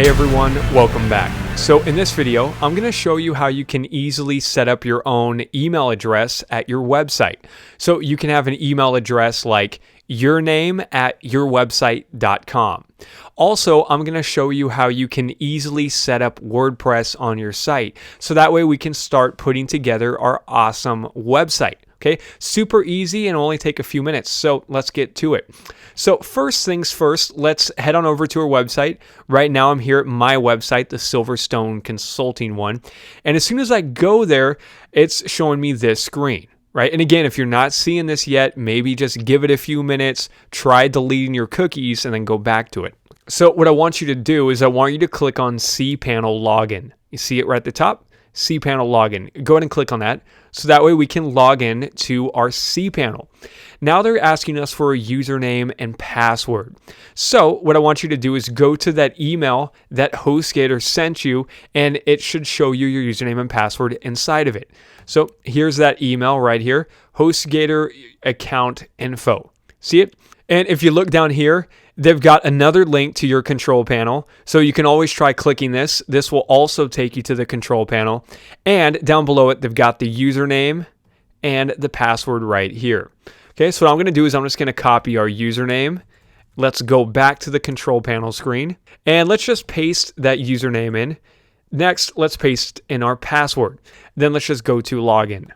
Hey everyone, welcome back. So in this video, I'm going to show you how you can easily set up your own email address at your website. So you can have an email address like yourname@yourwebsite.com. Also, I'm going to show you how you can easily set up WordPress on your site. So that way we can start putting together our awesome website. Okay, super easy and only take a few minutes. So let's get to it. So first things first, let's head on over to our website. Right now I'm here at my website, the Silverstone Consulting one. And as soon as I go there, it's showing me this screen, right? And again, if you're not seeing this yet, maybe just give it a few minutes, try deleting your cookies and then go back to it. So what I want you to do is I want you to click on cPanel Login. You see it right at the top? cPanel Login. Go ahead and click on that. So that way we can log in to our cPanel. Now they're asking us for a username and password. So what I want you to do is go to that email that HostGator sent you, and it should show you your username and password inside of it. So here's that email right here, HostGator account info. See it? And if you look down here, they've got another link to your control panel. So you can always try clicking this. This will also take you to the control panel. And down below it, they've got the username and the password right here. Okay, so what I'm going to do is I'm just going to copy our username. Let's go back to the control panel screen. And let's just paste that username in. Next, let's paste in our password. Then let's just go to login.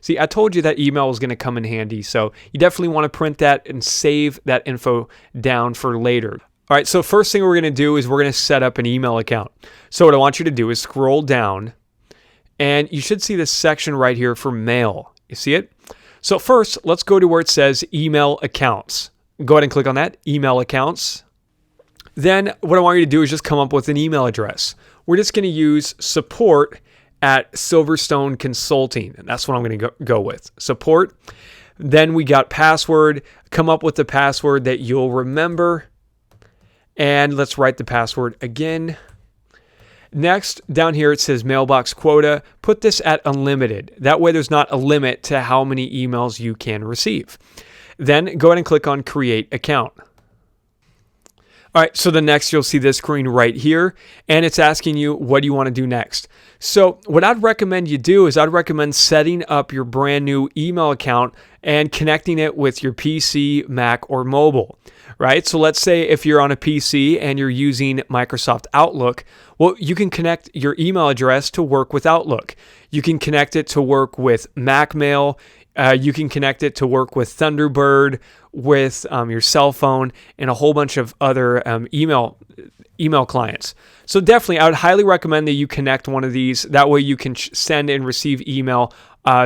See, I told you that email was going to come in handy, so you definitely want to print that and save that info down for later. All right, so first thing we're going to do is we're going to set up an email account. So what I want you to do is scroll down, and you should see this section right here for mail. You see it? So first, let's go to where it says email accounts. Go ahead and click on that, email accounts. Then what I want you to do is just come up with an email address. We're just going to use support at Silverstone Consulting. And that's what I'm going to go with. Support. Then we got password. Come up with the password that you'll remember. And let's write the password again. Next, down here it says mailbox quota. Put this at unlimited. That way there's not a limit to how many emails you can receive. Then go ahead and click on create account. All right, so the next you'll see this screen right here, and it's asking you, what do you want to do next? So what I'd recommend you do is I'd recommend setting up your brand new email account and connecting it with your PC, Mac, or mobile, right? So let's say if you're on a PC and you're using Microsoft Outlook, well, you can connect your email address to work with Outlook. You can connect it to work with Mac Mail. You can connect it to work with Thunderbird, with your cell phone, and a whole bunch of other email clients. So definitely, I would highly recommend that you connect one of these. That way you can send and receive email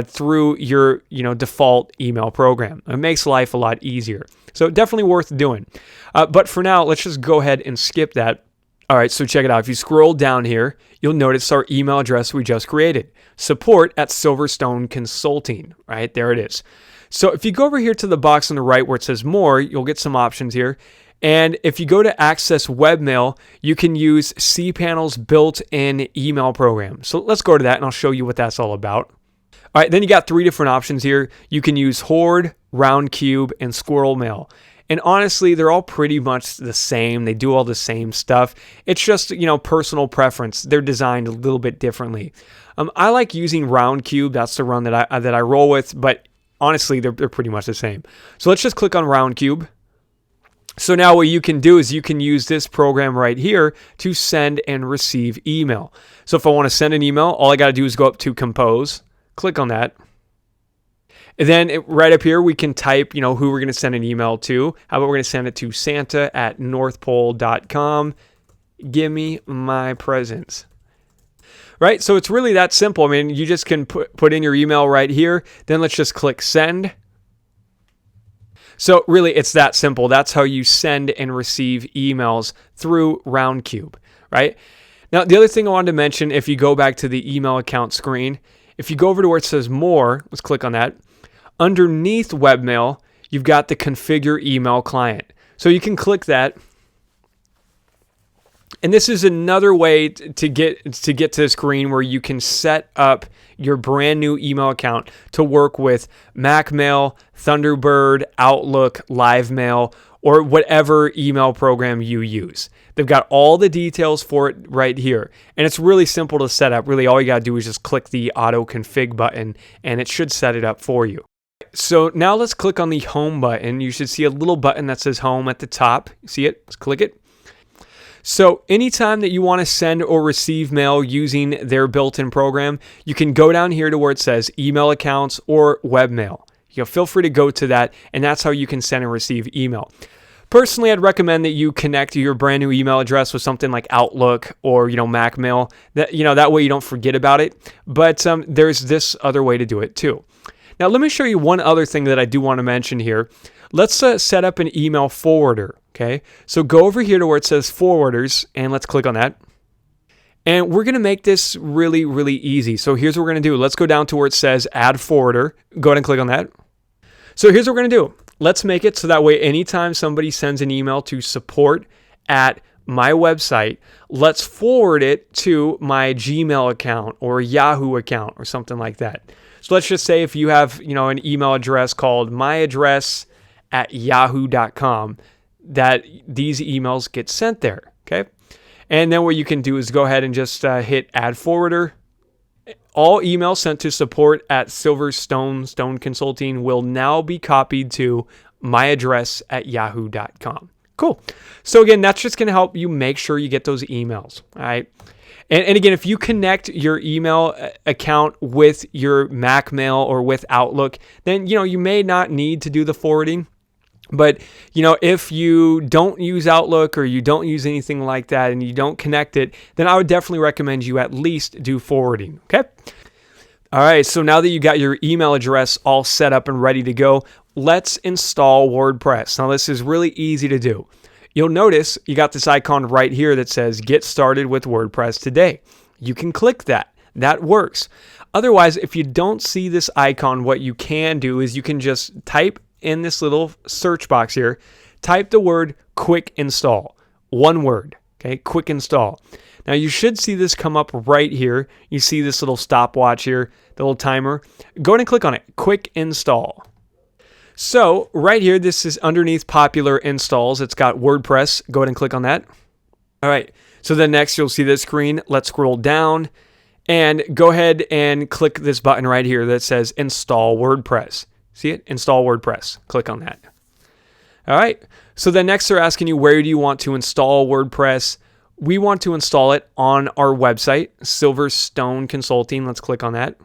through your default email program. It makes life a lot easier. So definitely worth doing. But for now, let's just go ahead and skip that. All right, so check it out. If you scroll down here, you'll notice our email address we just created. Support at Silverstone Consulting, right? There it is. So if you go over here to the box on the right where it says more, you'll get some options here. And if you go to access webmail, you can use cPanel's built-in email program. So let's go to that and I'll show you what that's all about. All right, then you got three different options here. You can use Horde, Roundcube, and Squirrel Mail. And honestly, they're all pretty much the same. They do all the same stuff. It's just, personal preference. They're designed a little bit differently. I like using Roundcube. That's the run that I roll with. But honestly, they're pretty much the same. So let's just click on Roundcube. So now what you can do is you can use this program right here to send and receive email. So if I want to send an email, all I got to do is go up to Compose, click on that. And then right up here, we can type, who we're going to send an email to. How about we're going to send it to santa@northpole.com. Give me my presents. Right? So it's really that simple. I mean, you just can put in your email right here. Then let's just click send. So really, it's that simple. That's how you send and receive emails through Roundcube, right? Now, the other thing I wanted to mention, if you go back to the email account screen, if you go over to where it says more, let's click on that. Underneath webmail, you've got the configure email client. So you can click that. And this is another way to get to the screen where you can set up your brand new email account to work with Mac Mail, Thunderbird, Outlook, Live Mail, or whatever email program you use. They've got all the details for it right here. And it's really simple to set up. Really, all you got to do is just click the auto config button and it should set it up for you. So now let's click on the home button. You should see a little button that says home at the top. See it? Let's click it. So anytime that you want to send or receive mail using their built-in program, you can go down here to where it says email accounts or webmail. Feel free to go to that, and that's how you can send and receive email. Personally, I'd recommend that you connect your brand new email address with something like Outlook or Mac Mail. That way you don't forget about it. But there's this other way to do it too. Now let me show you one other thing that I do want to mention here. Let's set up an email forwarder. Okay, so go over here to where it says forwarders, and let's click on that. And we're going to make this really, really easy. So here's what we're going to do. Let's go down to where it says add forwarder. Go ahead and click on that. So here's what we're going to do. Let's make it so that way anytime somebody sends an email to support at my website, let's forward it to my Gmail account or Yahoo account or something like that. So let's just say if you have, an email address called myaddress@yahoo.com, that these emails get sent there, okay? And then what you can do is go ahead and just hit add forwarder. All emails sent to support at Stone Consulting will now be copied to myaddress@yahoo.com. Cool. So again, that's just going to help you make sure you get those emails, all right? And again, if you connect your email account with your Mac Mail or with Outlook, then, you may not need to do the forwarding. But, if you don't use Outlook or you don't use anything like that and you don't connect it, then I would definitely recommend you at least do forwarding, okay? All right, so now that you got your email address all set up and ready to go, let's install WordPress. Now, this is really easy to do. You'll notice you got this icon right here that says Get Started with WordPress Today. You can click that. That works. Otherwise, if you don't see this icon, what you can do is you can just type in this little search box here, type the word quick install. One word, okay? Quick install. Now you should see this come up right here. You see this little stopwatch here, the little timer. Go ahead and click on it, quick install. So right here, this is underneath popular installs. It's got WordPress. Go ahead and click on that. All right, so then next you'll see this screen. Let's scroll down and go ahead and click this button right here that says install WordPress. See it? Install WordPress. Click on that. All right. So then next they're asking you, where do you want to install WordPress? We want to install it on our website, Silverstone Consulting. Let's click on that.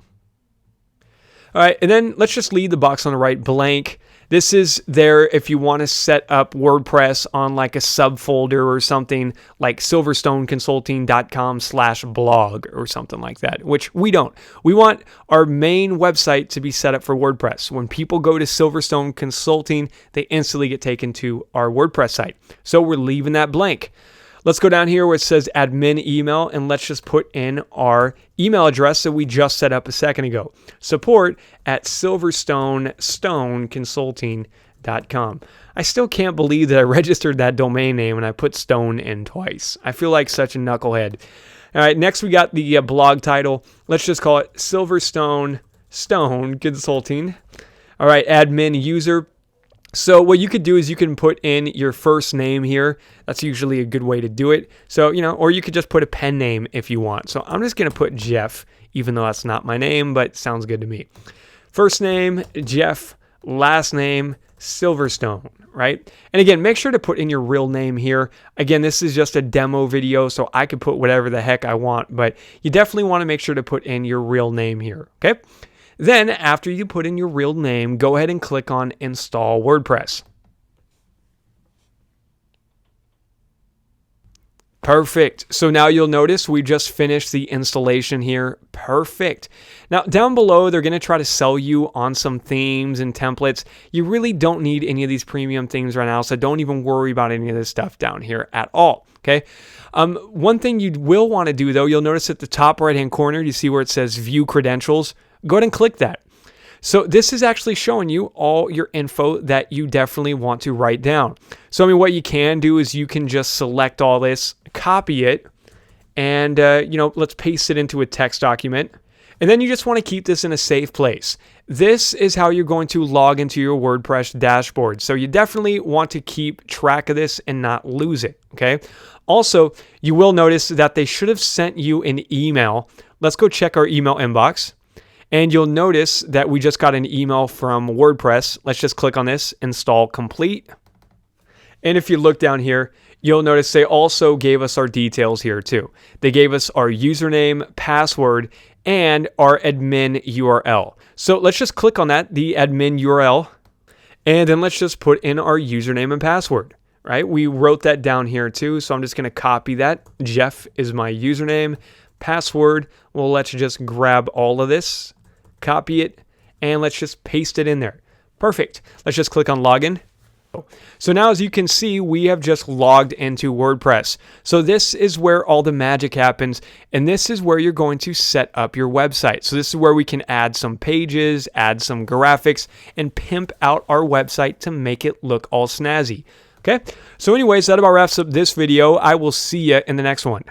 All right. And then let's just leave the box on the right blank. This is there if you want to set up WordPress on like a subfolder or something like silverstoneconsulting.com/blog or something like that, which we don't. We want our main website to be set up for WordPress. When people go to Silverstone Consulting, they instantly get taken to our WordPress site. So we're leaving that blank. Let's go down here where it says admin email, and let's just put in our email address that we just set up a second ago. support@silverstoneconsulting.com. I still can't believe that I registered that domain name and I put stone in twice. I feel like such a knucklehead. All right, next we got the blog title. Let's just call it Silverstone Consulting. All right, admin user. So what you could do is you can put in your first name here. That's usually a good way to do it. So, or you could just put a pen name if you want. So I'm just going to put Jeff, even though that's not my name, but it sounds good to me. First name, Jeff. Last name, Silverstone, right? And again, make sure to put in your real name here. Again, this is just a demo video, so I could put whatever the heck I want, but you definitely want to make sure to put in your real name here, okay? Then after you put in your real name, go ahead and click on Install WordPress. Perfect. So now you'll notice we just finished the installation here. Perfect. Now down below, they're going to try to sell you on some themes and templates. You really don't need any of these premium things right now, so don't even worry about any of this stuff down here at all. Okay. One thing you will want to do though, you'll notice at the top right-hand corner, you see where it says View Credentials. Go ahead and click that. So this is actually showing you all your info that you definitely want to write down. So what you can do is you can just select all this, copy it, and let's paste it into a text document. And then you just want to keep this in a safe place. this is how you're going to log into your WordPress dashboard. So you definitely want to keep track of this and not lose it, okay? Also, you will notice that they should have sent you an email. Let's go check our email inbox. And you'll notice that we just got an email from WordPress. Let's just click on this, install complete. And if you look down here, you'll notice they also gave us our details here too. They gave us our username, password, and our admin URL. So let's just click on that, the admin URL, and then let's just put in our username and password, right? We wrote that down here too, so I'm just gonna copy that. Jeff is my username, password. Well, let's just grab all of this, copy it, and let's just paste it in there. Perfect. Let's just click on login. So now, as you can see, we have just logged into WordPress. So this is where all the magic happens, and this is where you're going to set up your website. So this is where we can add some pages, add some graphics, and pimp out our website to make it look all snazzy. Okay? So anyways, that about wraps up this video. I will see you in the next one.